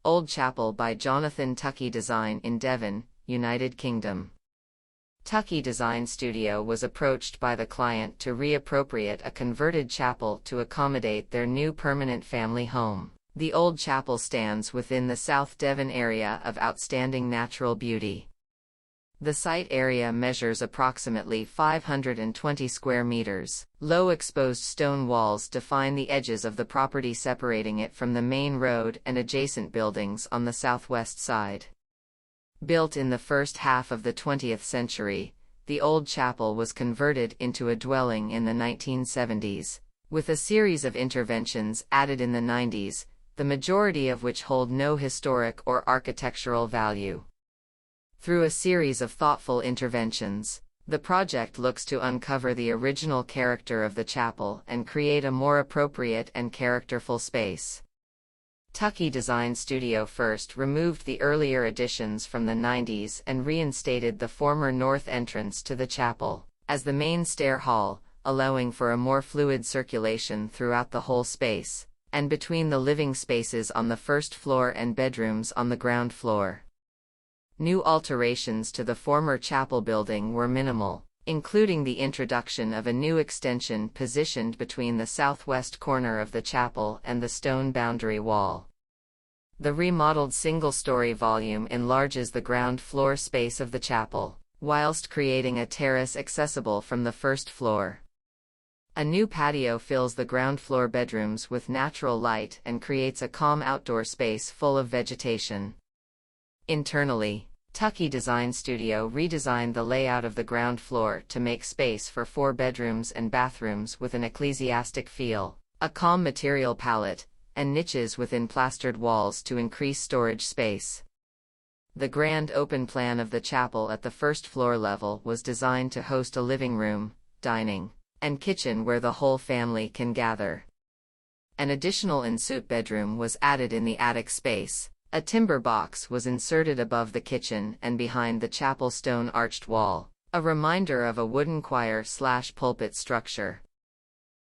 Old Chapel by Jonathan Tuckey Design in Devon, United Kingdom. Tuckey Design Studio was approached by the client to reappropriate a converted chapel to accommodate their new permanent family home. The Old Chapel stands within the South Devon area of outstanding natural beauty. The site area measures approximately 520 square meters. Low exposed stone walls define the edges of the property, separating it from the main road and adjacent buildings on the southwest side. Built in the first half of the 20th century, the Old Chapel was converted into a dwelling in the 1970s, with a series of interventions added in the 90s, the majority of which hold no historic or architectural value. Through a series of thoughtful interventions, the project looks to uncover the original character of the chapel and create a more appropriate and characterful space. Tuckey Design Studio first removed the earlier additions from the 90s and reinstated the former north entrance to the chapel as the main stair hall, allowing for a more fluid circulation throughout the whole space, and between the living spaces on the first floor and bedrooms on the ground floor. New alterations to the former chapel building were minimal, including the introduction of a new extension positioned between the southwest corner of the chapel and the stone boundary wall. The remodeled single-story volume enlarges the ground floor space of the chapel, whilst creating a terrace accessible from the first floor. A new patio fills the ground floor bedrooms with natural light and creates a calm outdoor space full of vegetation. Internally, Tuckey Design Studio redesigned the layout of the ground floor to make space for 4 bedrooms and bathrooms with an ecclesiastic feel, a calm material palette, and niches within plastered walls to increase storage space. The grand open plan of the chapel at the first floor level was designed to host a living room, dining, and kitchen where the whole family can gather. An additional ensuite bedroom was added in the attic space. A timber box was inserted above the kitchen and behind the chapel stone arched wall, a reminder of a wooden choir/pulpit structure.